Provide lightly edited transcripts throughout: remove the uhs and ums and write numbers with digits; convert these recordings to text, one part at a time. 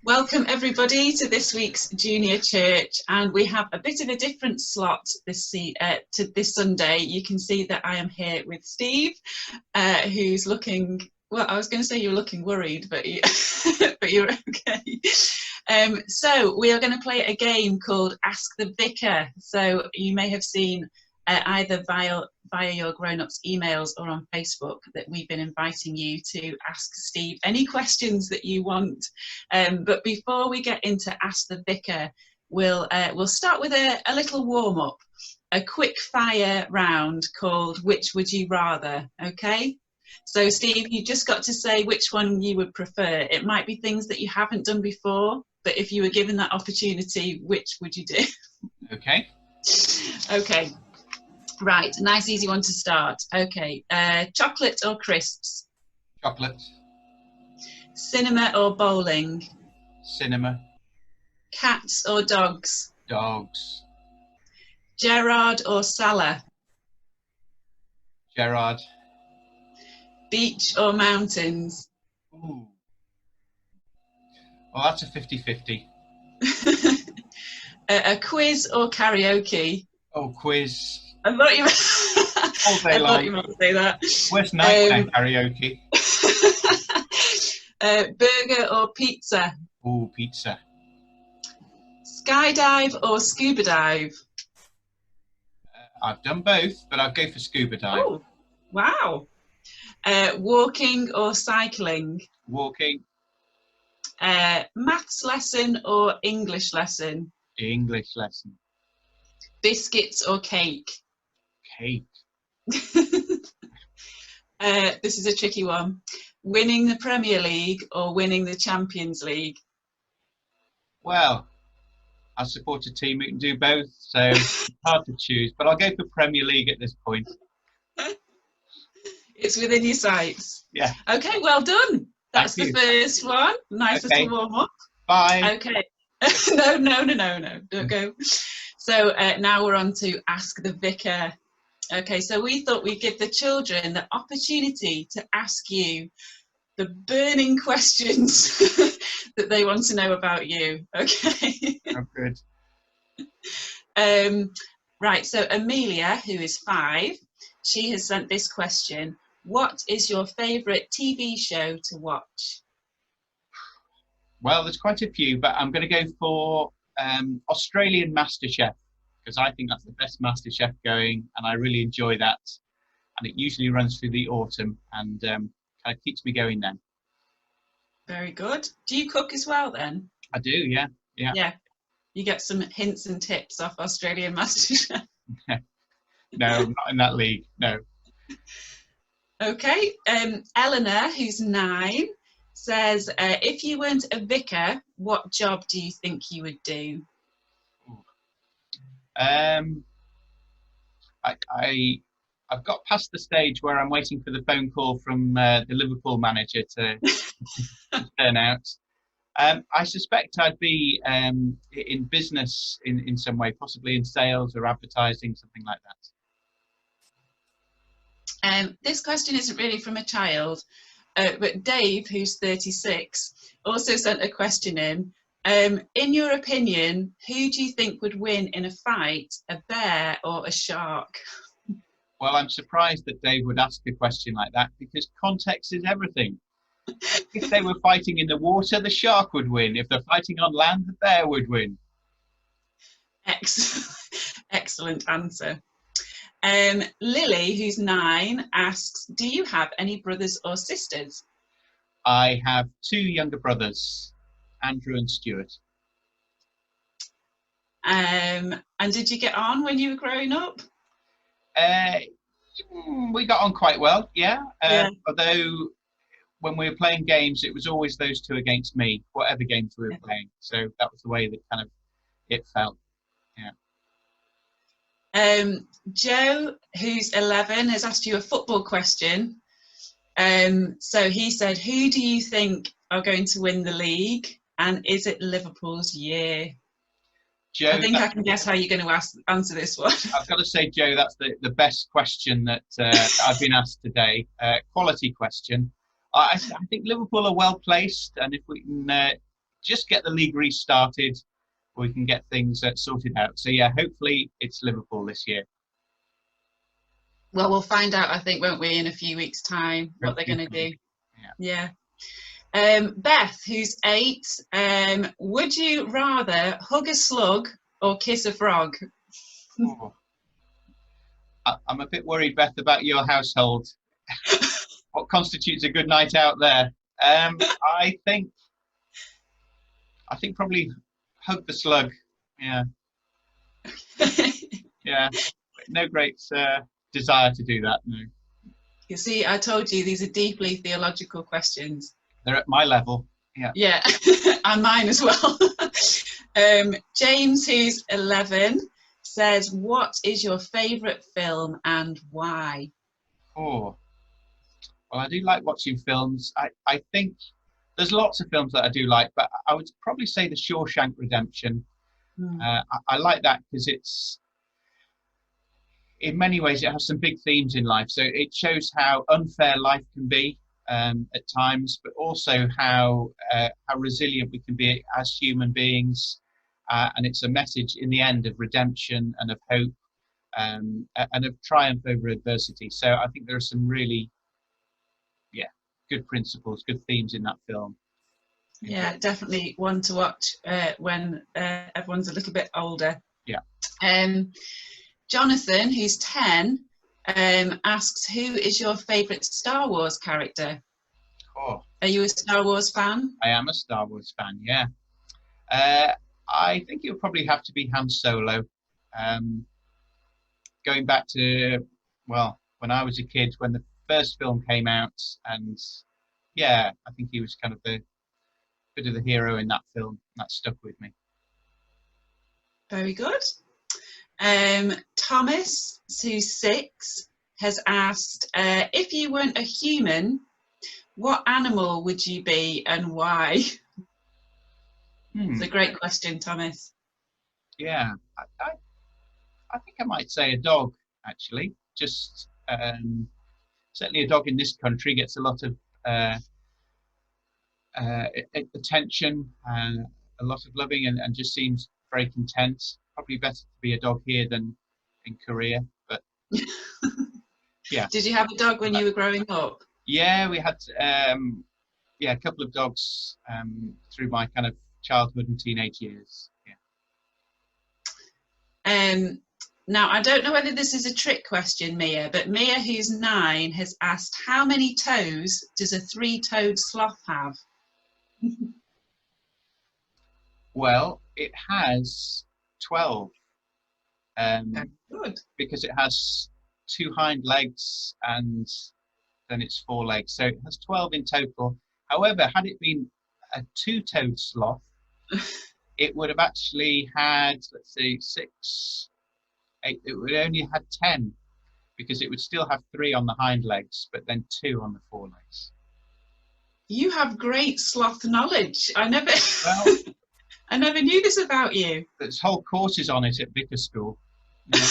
Welcome everybody to this week's Junior Church, and we have a bit of a different slot to this Sunday. You can see that I am here with Steve, who's looking, well, I was going to say you were looking worried, but, but you're okay. So we are going to play a game called Ask the Vicar. So you may have seen either via your grown-ups emails or on Facebook that we've been inviting you to ask Steve any questions that you want. But before we get into Ask the Vicar, we'll start with a little warm-up, a quick fire round called Which Would You Rather, okay? So Steve, you just got to say which one you would prefer. It might be things that you haven't done before, but if you were given that opportunity, which would you do? Okay. Okay. Right, nice easy one to start. Okay, chocolate or crisps? Chocolate. Cinema or bowling? Cinema. Cats or dogs? Dogs. Gerard or Salah? Gerard. Beach or mountains? Ooh. Well, that's a 50-50. A quiz or karaoke? Oh, quiz. I thought you All day long. thought you might say that. Where's night karaoke? Burger or pizza? Ooh, pizza. Skydive or scuba dive? I've done both, but I'll go for scuba dive. Oh, wow. Walking or cycling? Walking. Maths lesson or English lesson? English lesson. Biscuits or cake? Cake. This is a tricky one. Winning the Premier League or winning the Champions League? Well, I support a team who can do both, so it's hard to choose, but I'll go for Premier League at this point. It's within your sights. Yeah. Okay, well done. That's Thank the first one. Nice little warm-up. Bye. Okay. No, don't go. So now we're on to Ask the Vicar. Okay, so we thought we'd give the children the opportunity to ask you the burning questions that they want to know about you. Okay. Oh, good. Right, so Amelia, who is 5, she has sent this question. What is your favourite TV show to watch? Well, there's quite a few, but I'm going to go for Australian MasterChef, because I think that's the best MasterChef going, and I really enjoy that. And it usually runs through the autumn, and kind of keeps me going then. Very good. Do you cook as well then? I do, yeah. Yeah. You get some hints and tips off Australian MasterChef? No, I'm not in that league, no. Okay, Eleanor, who's 9, says, if you weren't a vicar, what job do you think you would do? I've got past the stage where I'm waiting for the phone call from the Liverpool manager to turn out. I suspect I'd be in business in some way, possibly in sales or advertising, something like that. This question isn't really from a child, but Dave, who's 36, also sent a question in. In your opinion, who do you think would win in a fight, a bear or a shark? Well, I'm surprised that Dave would ask a question like that, because context is everything. If they were fighting in the water, the shark would win. If they're fighting on land, the bear would win. Excellent answer. Lily, who's 9, asks, do you have any brothers or sisters? I have 2 younger brothers, Andrew and Stuart. And did you get on when you were growing up? We got on quite well, yeah. Although when we were playing games, it was always those 2 against me, whatever games we were playing. So that was the way that kind of it felt. Yeah. Joe, who's 11, has asked you a football question. So he said, who do you think are going to win the league? And is it Liverpool's year? Joe, I think I can guess how you're going to answer this one. I've got to say, Joe, that's the best question that I've been asked today. Quality question. I think Liverpool are well placed, and if we can just get the league restarted, we can get things sorted out. So yeah, hopefully it's Liverpool this year. Well, we'll find out, I think, won't we, in a few weeks' time, what they're going to do. Yeah. Beth, who's 8, would you rather hug a slug or kiss a frog? Oh. I'm a bit worried, Beth, about your household. What constitutes a good night out there? I think probably hug the slug. Yeah. Yeah. No great desire to do that. No. You see, I told you these are deeply theological questions. They're at my level. Yeah. Yeah, and mine as well. James, who's 11, says, what is your favourite film and why? Oh, well, I do like watching films. I think there's lots of films that I do like, but I would probably say The Shawshank Redemption. I like that because it's, in many ways, it has some big themes in life. So it shows how unfair life can be at times, but also how resilient we can be as human beings. And it's a message in the end of redemption and of hope and of triumph over adversity. So I think there are some really, good principles, good themes in that film. Yeah, definitely one to watch when everyone's a little bit older. Yeah. Jonathan, who's 10, asks, who is your favourite Star Wars character? Oh. Are you a Star Wars fan? I am a Star Wars fan, yeah. I think it would probably have to be Han Solo. Going back to, well, when I was a kid, when the first film came out, and yeah, I think he was kind of the bit of the hero in that film. That stuck with me. Very good. Thomas, who's 6, has asked, if you weren't a human, what animal would you be and why? It's a great question, Thomas. Yeah, I think I might say a dog, actually. Just certainly a dog in this country gets a lot of attention, a lot of loving, and just seems very content. Probably better to be a dog here than in Korea, but yeah. Did you have a dog when you were growing up? Yeah, we had a couple of dogs through my kind of childhood and teenage years. Yeah. Now, I don't know whether this is a trick question, Mia, but Mia, who's 9, has asked, how many toes does a 3-toed sloth have? Well, it has 12. Good. Because it has 2 hind legs and then it's 4 legs. So it has 12 in total. However, had it been a 2-toed sloth, it would have actually had, let's see, 6, 8, it would only had 10, because it would still have 3 on the hind legs, but then 2 on the 4 legs. You have great sloth knowledge. I never knew this about you. There's whole courses on it at Vicar school. You know.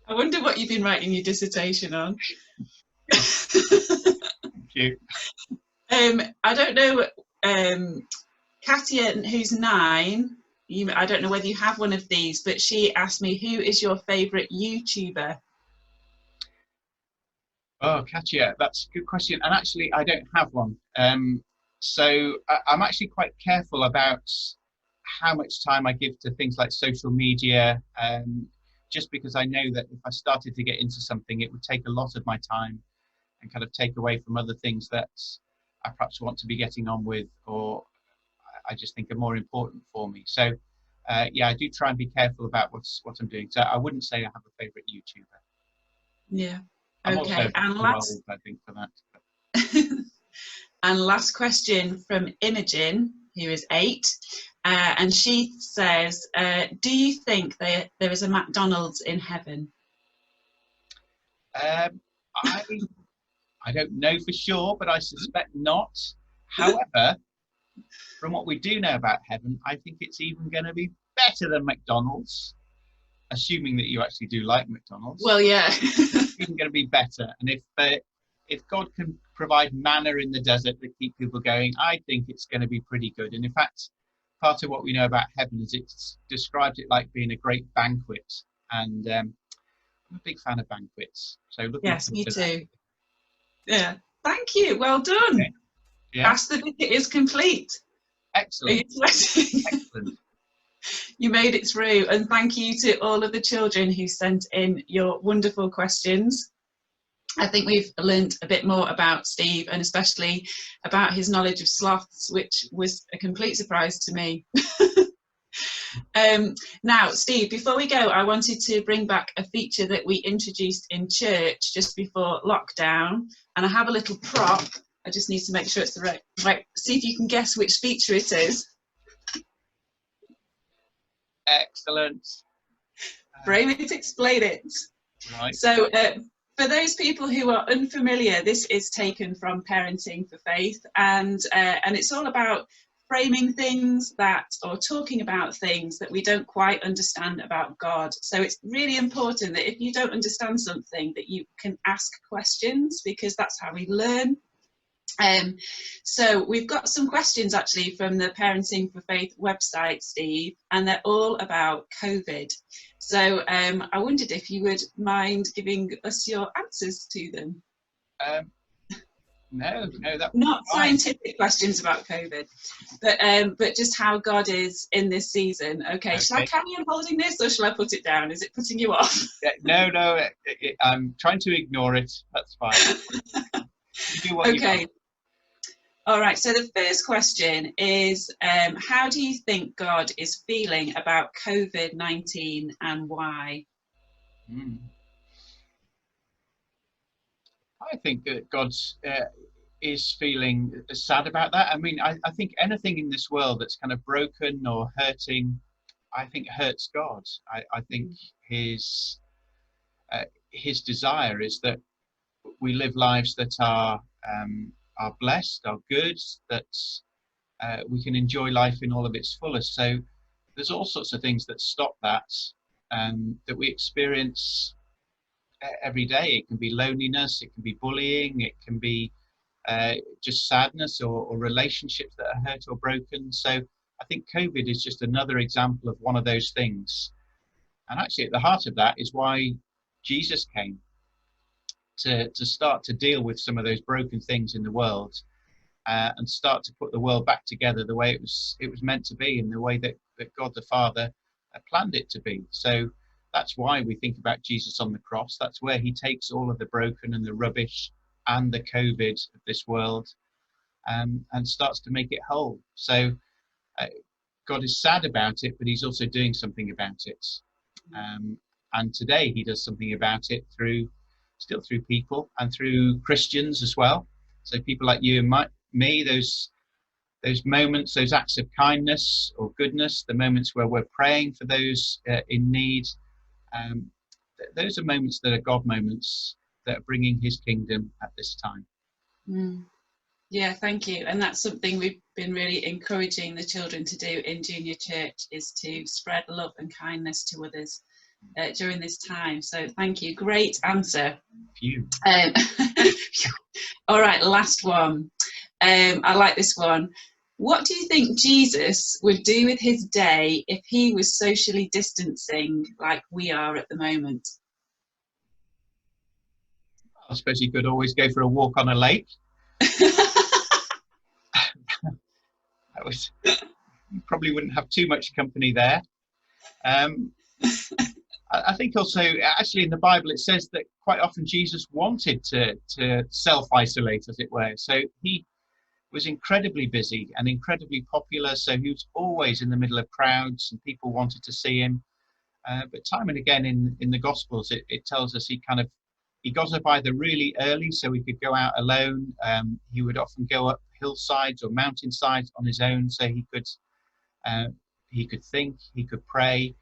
I wonder what you've been writing your dissertation on. Thank you. I don't know, Katia, who's 9, I don't know whether you have one of these, but she asked me, who is your favourite YouTuber? Oh, Katia, that's a good question. And actually, I don't have one. So I'm actually quite careful about how much time I give to things like social media, just because I know that if I started to get into something, it would take a lot of my time and kind of take away from other things that I perhaps want to be getting on with, or I just think are more important for me. So yeah, I do try and be careful about what I'm doing. So I wouldn't say I have a favourite YouTuber. Yeah. I'm okay. also And old, I think, for that. And last question from Imogen, who is 8, and she says, do you think there is a McDonald's in heaven? I don't know for sure, but I suspect not. However, from what we do know about heaven, I think it's even going to be better than McDonald's, assuming that you actually do like McDonald's. Well, yeah. It's even going to be better. And if God can provide manna in the desert that keep people going, I think it's going to be pretty good. And in fact, part of what we know about heaven is it's described it like being a great banquet. And I'm a big fan of banquets. So looking Yes, forward me to that. too. Yeah. Thank you. Well done. Okay. Yeah. Ask the Vicar is complete. Are you Excellent. sweating? Excellent. You made it through, and thank you to all of the children who sent in your wonderful questions. I think we've learned a bit more about Steve, and especially about his knowledge of sloths, which was a complete surprise to me. Now, Steve, before we go, I wanted to bring back a feature that we introduced in church just before lockdown, and I have a little prop. I just need to make sure it's the right. See if you can guess which feature it is. Excellent. Frame it, explain it. Right. So, for those people who are unfamiliar, this is taken from Parenting for Faith, and it's all about framing things or talking about things that we don't quite understand about God. So it's really important that if you don't understand something, that you can ask questions, because that's how we learn. So we've got some questions actually from the Parenting for Faith website, Steve, and they're all about COVID. So I wondered if you would mind giving us your answers to them. No, that not scientific questions about COVID, but just how God is in this season. Okay, shall I carry on holding this, or shall I put it down? Is it putting you off? No, I'm trying to ignore it. That's fine. Do what you want. All right, so the first question is, how do you think God is feeling about COVID-19 and why? I think that God is feeling sad about that. I mean, I think anything in this world that's kind of broken or hurting, I think hurts God. I think his desire is that we live lives that are blessed, are good, that we can enjoy life in all of its fullest. So there's all sorts of things that stop that, that we experience every day. It can be loneliness, it can be bullying, it can be just sadness, or relationships that are hurt or broken. So I think COVID is just another example of one of those things. And actually at the heart of that is why Jesus came, to start to deal with some of those broken things in the world, and start to put the world back together the way it was meant to be, in the way that God the Father planned it to be. So that's why we think about Jesus on the cross. That's where he takes all of the broken and the rubbish and the COVID of this world, and starts to make it whole. So God is sad about it, but he's also doing something about it. And today he does something about it still through people and through Christians as well. So people like you and me, those moments, those acts of kindness or goodness, the moments where we're praying for those in need, those are moments that are God moments, that are bringing his kingdom at this time. Yeah, thank you. And that's something we've been really encouraging the children to do in junior church, is to spread love and kindness to others during this time. So thank you. Great answer. All right, last one. I like this one. What do you think Jesus would do with his day if he was socially distancing like we are at the moment? I suppose he could always go for a walk on a lake. You probably wouldn't have too much company there. I think also, actually, in the Bible, it says that quite often Jesus wanted to self-isolate, as it were. So he was incredibly busy and incredibly popular. So he was always in the middle of crowds, and people wanted to see him. But time and again in the Gospels, it tells us he got up either really early so he could go out alone. He would often go up hillsides or mountainsides on his own, so he could think, he could pray.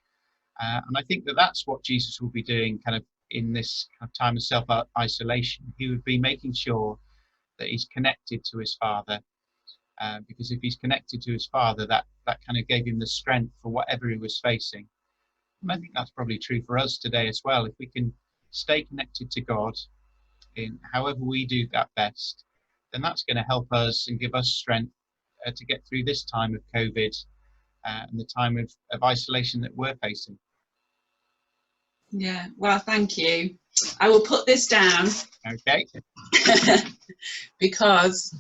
And I think that's what Jesus will be doing kind of in this kind of time of self-isolation. He would be making sure that he's connected to his Father, because if he's connected to his Father, that kind of gave him the strength for whatever he was facing. And I think that's probably true for us today as well. If we can stay connected to God, in however we do that best, then that's going to help us and give us strength to get through this time of COVID and the time of isolation that we're facing. Yeah, well, thank you. I will put this down. Okay. Because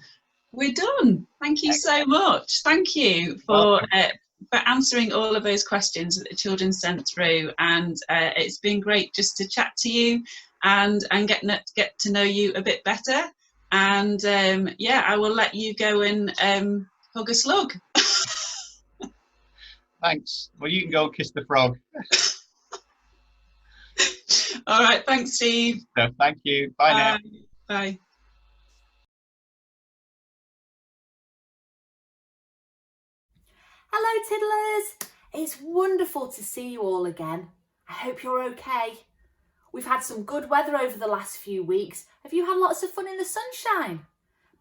we're done. Thank you so much. Thank you for answering all of those questions that the children sent through, and it's been great just to chat to you and get to know you a bit better. And yeah, I will let you go and hug a slug. Thanks. Well, you can go and kiss the frog. All right, thanks, Steve. So, thank you. Bye now. Bye. Hello tiddlers, it's wonderful to see you all again. I hope you're okay. We've had some good weather over the last few weeks. Have you had lots of fun in the sunshine?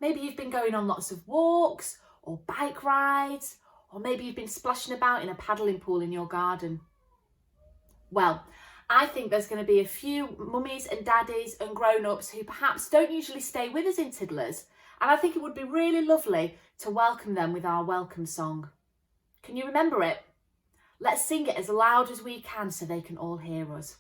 Maybe you've been going on lots of walks or bike rides, or maybe you've been splashing about in a paddling pool in your garden. Well, I think there's going to be a few mummies and daddies and grown-ups who perhaps don't usually stay with us in Tiddlers, and I think it would be really lovely to welcome them with our welcome song. Can you remember it? Let's sing it as loud as we can so they can all hear us.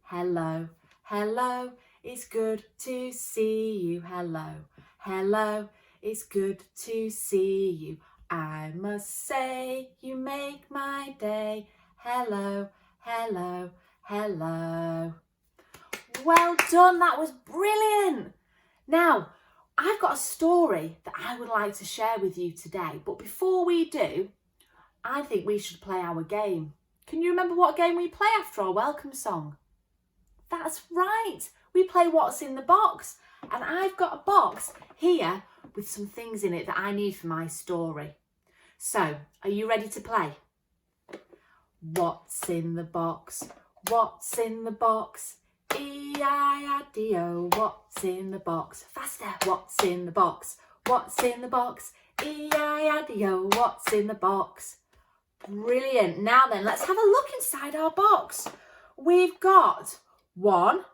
Hello, hello, it's good to see you. Hello, hello, it's good to see you. I must say you make my day. Hello, hello, hello. Well done, that was brilliant. Now, I've got a story that I would like to share with you today, but before we do, I think we should play our game. Can you remember what game we play after our welcome song? That's right, we play What's in the Box, and I've got a box here with some things in it that I need for my story. So, are you ready to play? What's in the box? What's in the box? E-I-R-D-O, what's in the box? Faster! What's in the box? What's in the box? E-I-R-D-O, what's in the box? Brilliant! Now then, let's have a look inside our box. We've got 1,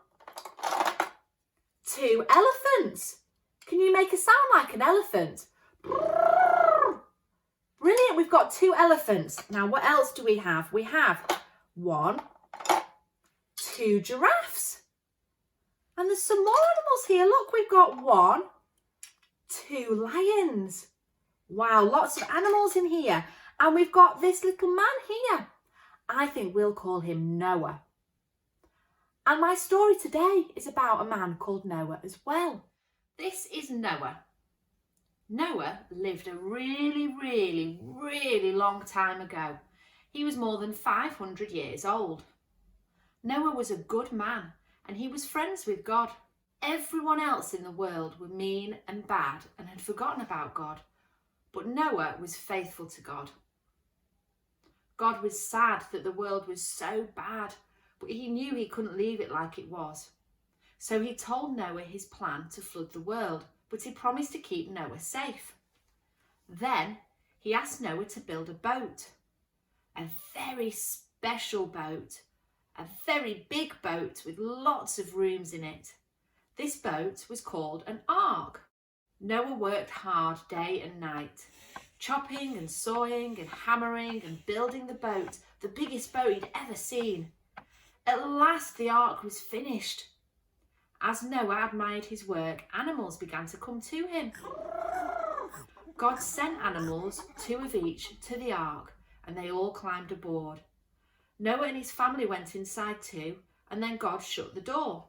2 elephants. Can you make a sound like an elephant? Brilliant, we've got 2 elephants. Now, what else do we have? We have 1, 2 giraffes. And there's some more animals here. Look, we've got 1, 2 lions. Wow, lots of animals in here. And we've got this little man here. I think we'll call him Noah. And my story today is about a man called Noah as well. This is Noah. Noah lived a really, really, really long time ago. He was more than 500 years old. Noah was a good man and he was friends with God. Everyone else in the world were mean and bad and had forgotten about God, but Noah was faithful to God. God was sad that the world was so bad, but he knew he couldn't leave it like it was. So he told Noah his plan to flood the world, but he promised to keep Noah safe. Then he asked Noah to build a boat, a very special boat, a very big boat with lots of rooms in it. This boat was called an ark. Noah worked hard day and night, chopping and sawing and hammering and building the boat, the biggest boat he'd ever seen. At last the ark was finished. As Noah admired his work, animals began to come to him. God sent animals, 2 of each, to the ark, and they all climbed aboard. Noah and his family went inside too, and then God shut the door.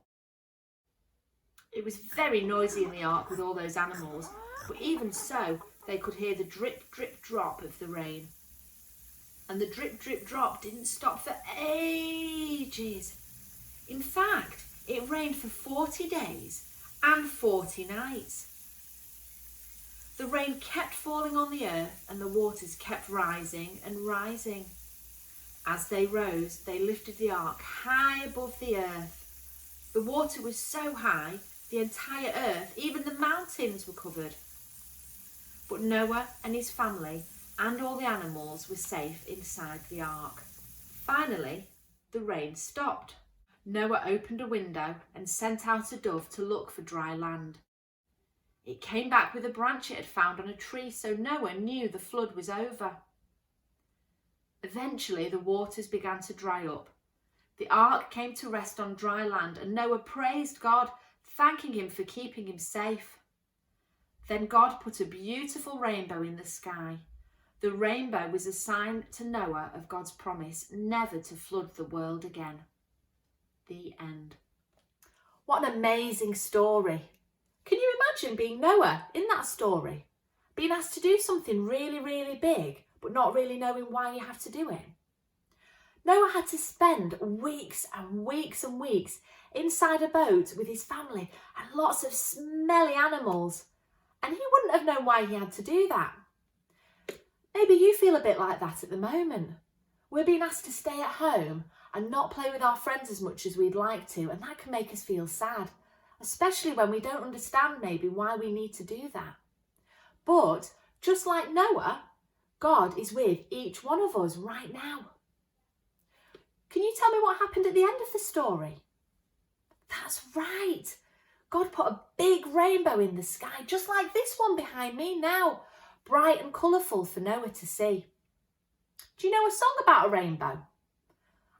It was very noisy in the ark with all those animals, but even so, they could hear the drip, drip, drop of the rain. And the drip, drip, drop didn't stop for ages. In fact, it rained for 40 days and 40 nights. The rain kept falling on the earth and the waters kept rising and rising. As they rose, they lifted the ark high above the earth. The water was so high, the entire earth, even the mountains, were covered. But Noah and his family and all the animals were safe inside the ark. Finally, the rain stopped. Noah opened a window and sent out a dove to look for dry land. It came back with a branch it had found on a tree, so Noah knew the flood was over. Eventually, the waters began to dry up. The ark came to rest on dry land, and Noah praised God, thanking him for keeping him safe. Then God put a beautiful rainbow in the sky. The rainbow was a sign to Noah of God's promise never to flood the world again. The end. What an amazing story. Can you imagine being Noah in that story? Being asked to do something really, really big, but not really knowing why you have to do it. Noah had to spend weeks and weeks and weeks inside a boat with his family and lots of smelly animals. And he wouldn't have known why he had to do that. Maybe you feel a bit like that at the moment. We're being asked to stay at home and not play with our friends as much as we'd like to, and that can make us feel sad, especially when we don't understand maybe why we need to do that. But just like Noah, God is with each one of us right now. Can you tell me what happened at the end of the story? That's right. God put a big rainbow in the sky, just like this one behind me now, bright and colourful for Noah to see. Do you know a song about a rainbow?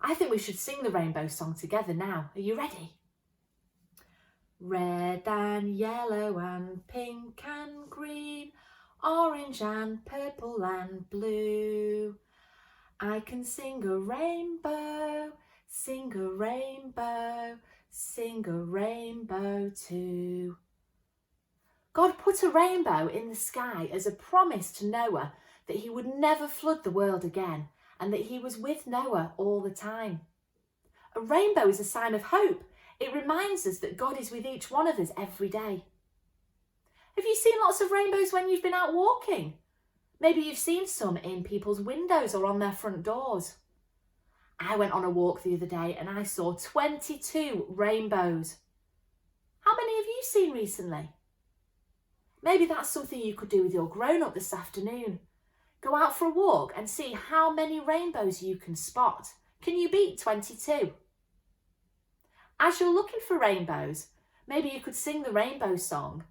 I think we should sing the rainbow song together now. Are you ready? Red and yellow and pink and green, orange and purple and blue. I can sing a rainbow, sing a rainbow, sing a rainbow too. God put a rainbow in the sky as a promise to Noah that he would never flood the world again and that he was with Noah all the time. A rainbow is a sign of hope. It reminds us that God is with each one of us every day. Have you seen lots of rainbows when you've been out walking? Maybe you've seen some in people's windows or on their front doors. I went on a walk the other day and I saw 22 rainbows. How many have you seen recently? Maybe that's something you could do with your grown-up this afternoon. Go out for a walk and see how many rainbows you can spot. Can you beat 22? As you're looking for rainbows, maybe you could sing the rainbow song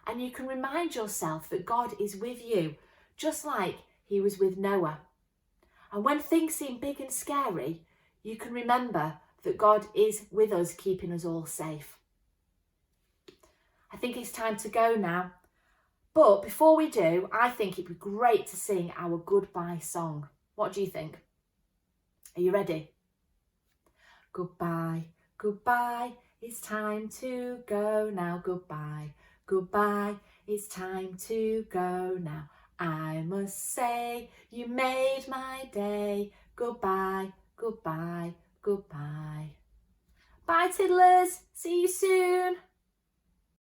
and you can remind yourself that God is with you, just like he was with Noah. And when things seem big and scary, you can remember that God is with us, keeping us all safe. I think it's time to go now. But before we do, I think it'd be great to sing our goodbye song. What do you think? Are you ready? Goodbye, goodbye, it's time to go now. Goodbye, goodbye, it's time to go now. I must say you made my day. Goodbye, goodbye, goodbye. Bye tiddlers, see you soon.